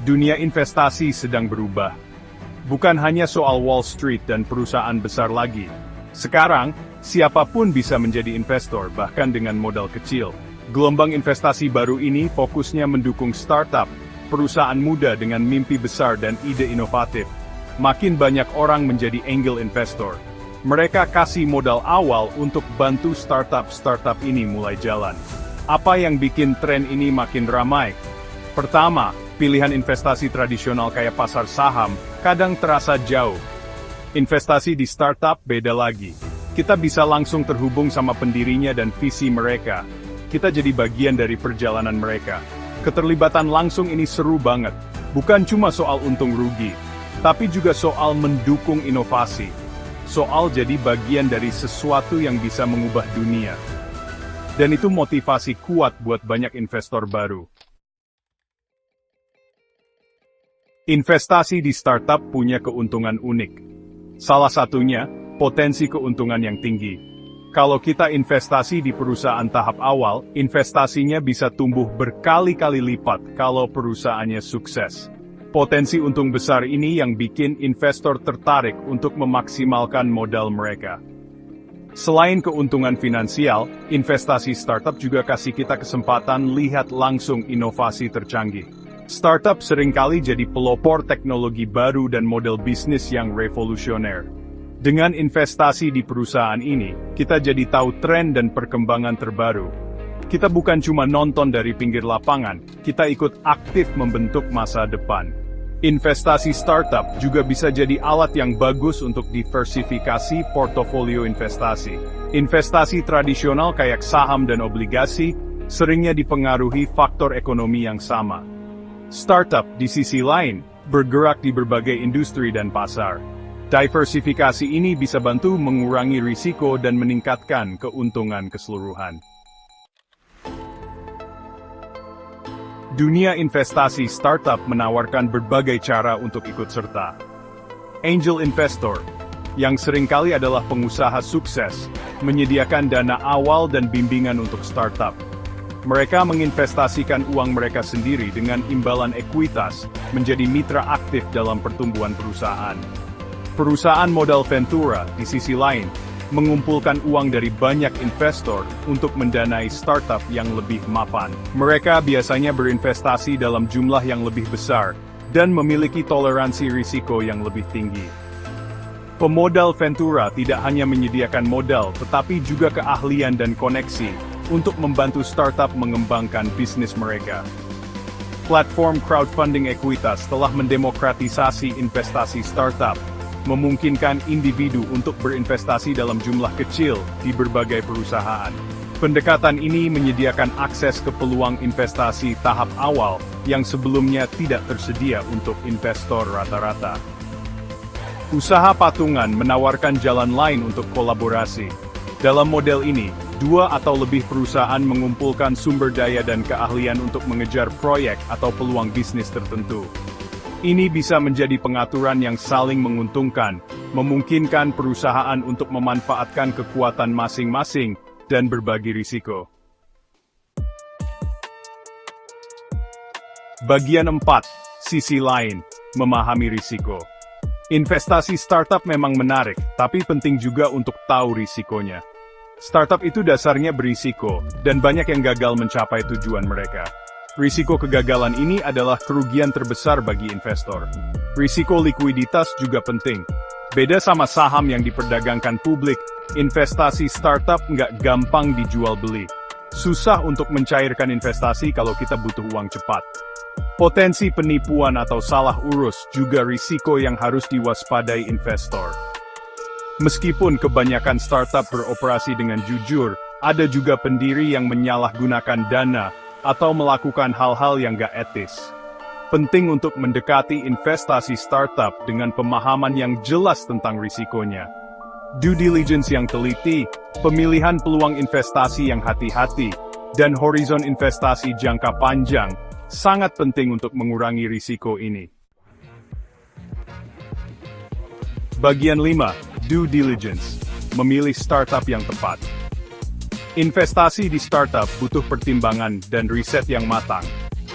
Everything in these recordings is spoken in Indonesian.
Dunia investasi sedang berubah. Bukan hanya soal Wall Street dan perusahaan besar lagi. Sekarang, siapapun bisa menjadi investor bahkan dengan modal kecil. Gelombang investasi baru ini fokusnya mendukung startup, perusahaan muda dengan mimpi besar dan ide inovatif. Makin banyak orang menjadi angel investor. Mereka kasih modal awal untuk bantu startup ini mulai jalan. Apa yang bikin tren ini makin ramai? Pertama, pilihan investasi tradisional kayak pasar saham, kadang terasa jauh. Investasi di startup beda lagi. Kita bisa langsung terhubung sama pendirinya dan visi mereka. Kita jadi bagian dari perjalanan mereka. Keterlibatan langsung ini seru banget. Bukan cuma soal untung rugi, tapi juga soal mendukung inovasi. Soal jadi bagian dari sesuatu yang bisa mengubah dunia. Dan itu motivasi kuat buat banyak investor baru. Investasi di startup punya keuntungan unik. Salah satunya, potensi keuntungan yang tinggi. Kalau kita investasi di perusahaan tahap awal, investasinya bisa tumbuh berkali-kali lipat kalau perusahaannya sukses. Potensi untung besar ini yang bikin investor tertarik untuk memaksimalkan modal mereka. Selain keuntungan finansial, investasi startup juga kasih kita kesempatan lihat langsung inovasi tercanggih. Startup seringkali jadi pelopor teknologi baru dan model bisnis yang revolusioner. Dengan investasi di perusahaan ini, kita jadi tahu tren dan perkembangan terbaru. Kita bukan cuma nonton dari pinggir lapangan, kita ikut aktif membentuk masa depan. Investasi startup juga bisa jadi alat yang bagus untuk diversifikasi portofolio investasi. Investasi tradisional kayak saham dan obligasi, seringnya dipengaruhi faktor ekonomi yang sama. Startup, di sisi lain, bergerak di berbagai industri dan pasar. Diversifikasi ini bisa bantu mengurangi risiko dan meningkatkan keuntungan keseluruhan. Dunia investasi startup menawarkan berbagai cara untuk ikut serta. Angel investor, yang seringkali adalah pengusaha sukses, menyediakan dana awal dan bimbingan untuk startup. Mereka menginvestasikan uang mereka sendiri dengan imbalan ekuitas, menjadi mitra aktif dalam pertumbuhan perusahaan. Perusahaan modal ventura, di sisi lain, mengumpulkan uang dari banyak investor untuk mendanai startup yang lebih mapan. Mereka biasanya berinvestasi dalam jumlah yang lebih besar, dan memiliki toleransi risiko yang lebih tinggi. Pemodal ventura tidak hanya menyediakan modal, tetapi juga keahlian dan koneksi, untuk membantu startup mengembangkan bisnis mereka. Platform crowdfunding ekuitas telah mendemokratisasi investasi startup, memungkinkan individu untuk berinvestasi dalam jumlah kecil di berbagai perusahaan. Pendekatan ini menyediakan akses ke peluang investasi tahap awal yang sebelumnya tidak tersedia untuk investor rata-rata. Usaha patungan menawarkan jalan lain untuk kolaborasi. Dalam model ini, 2 atau lebih perusahaan mengumpulkan sumber daya dan keahlian untuk mengejar proyek atau peluang bisnis tertentu. Ini bisa menjadi pengaturan yang saling menguntungkan, memungkinkan perusahaan untuk memanfaatkan kekuatan masing-masing, dan berbagi risiko. Bagian 4, sisi lain, memahami risiko. Investasi startup memang menarik, tapi penting juga untuk tahu risikonya. Startup itu dasarnya berisiko, dan banyak yang gagal mencapai tujuan mereka. Risiko kegagalan ini adalah kerugian terbesar bagi investor. Risiko likuiditas juga penting. Beda sama saham yang diperdagangkan publik, investasi startup nggak gampang dijual beli. Susah untuk mencairkan investasi kalau kita butuh uang cepat. Potensi penipuan atau salah urus juga risiko yang harus diwaspadai investor. Meskipun kebanyakan startup beroperasi dengan jujur, ada juga pendiri yang menyalahgunakan dana, atau melakukan hal-hal yang gak etis. Penting untuk mendekati investasi startup dengan pemahaman yang jelas tentang risikonya. Due diligence yang teliti, pemilihan peluang investasi yang hati-hati, dan horizon investasi jangka panjang, sangat penting untuk mengurangi risiko ini. Bagian 5. Due diligence, memilih startup yang tepat. Investasi di startup butuh pertimbangan dan riset yang matang.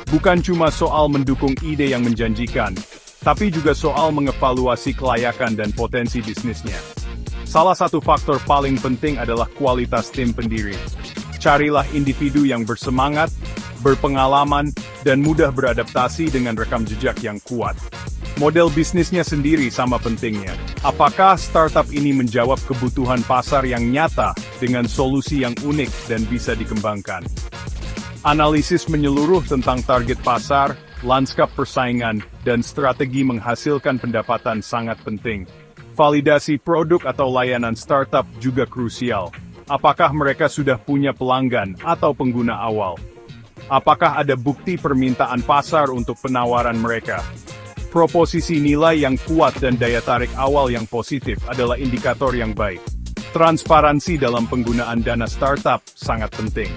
Bukan cuma soal mendukung ide yang menjanjikan, tapi juga soal mengevaluasi kelayakan dan potensi bisnisnya. Salah satu faktor paling penting adalah kualitas tim pendiri. Carilah individu yang bersemangat, berpengalaman, dan mudah beradaptasi dengan rekam jejak yang kuat. Model bisnisnya sendiri sama pentingnya. Apakah startup ini menjawab kebutuhan pasar yang nyata dengan solusi yang unik dan bisa dikembangkan? Analisis menyeluruh tentang target pasar, lanskap persaingan, dan strategi menghasilkan pendapatan sangat penting. Validasi produk atau layanan startup juga krusial. Apakah mereka sudah punya pelanggan atau pengguna awal? Apakah ada bukti permintaan pasar untuk penawaran mereka? Proposisi nilai yang kuat dan daya tarik awal yang positif adalah indikator yang baik. Transparansi dalam penggunaan dana startup sangat penting.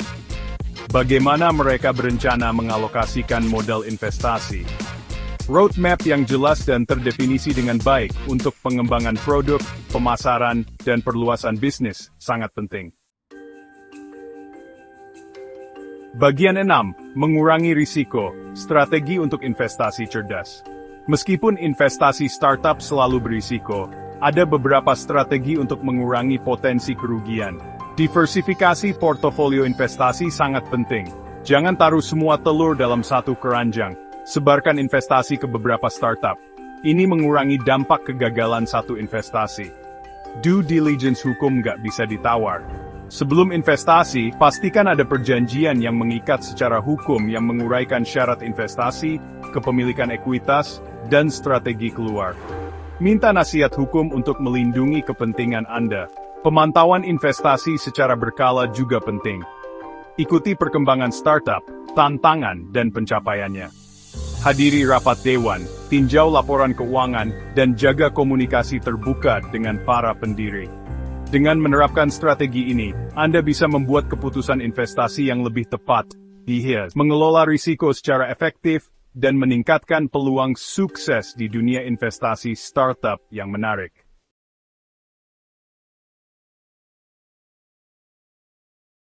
Bagaimana mereka berencana mengalokasikan modal investasi? Roadmap yang jelas dan terdefinisi dengan baik untuk pengembangan produk, pemasaran, dan perluasan bisnis sangat penting. Bagian 6. Mengurangi risiko, strategi untuk investasi cerdas. Meskipun investasi startup selalu berisiko, ada beberapa strategi untuk mengurangi potensi kerugian. Diversifikasi portofolio investasi sangat penting. Jangan taruh semua telur dalam satu keranjang. Sebarkan investasi ke beberapa startup. Ini mengurangi dampak kegagalan satu investasi. Due diligence hukum nggak bisa ditawar. Sebelum investasi, pastikan ada perjanjian yang mengikat secara hukum yang menguraikan syarat investasi, kepemilikan ekuitas, dan strategi keluar. Minta nasihat hukum untuk melindungi kepentingan Anda. Pemantauan investasi secara berkala juga penting. Ikuti perkembangan startup, tantangan, dan pencapaiannya. Hadiri rapat dewan, tinjau laporan keuangan, dan jaga komunikasi terbuka dengan para pendiri. Dengan menerapkan strategi ini, Anda bisa membuat keputusan investasi yang lebih tepat, mengelola risiko secara efektif, dan meningkatkan peluang sukses di dunia investasi startup yang menarik.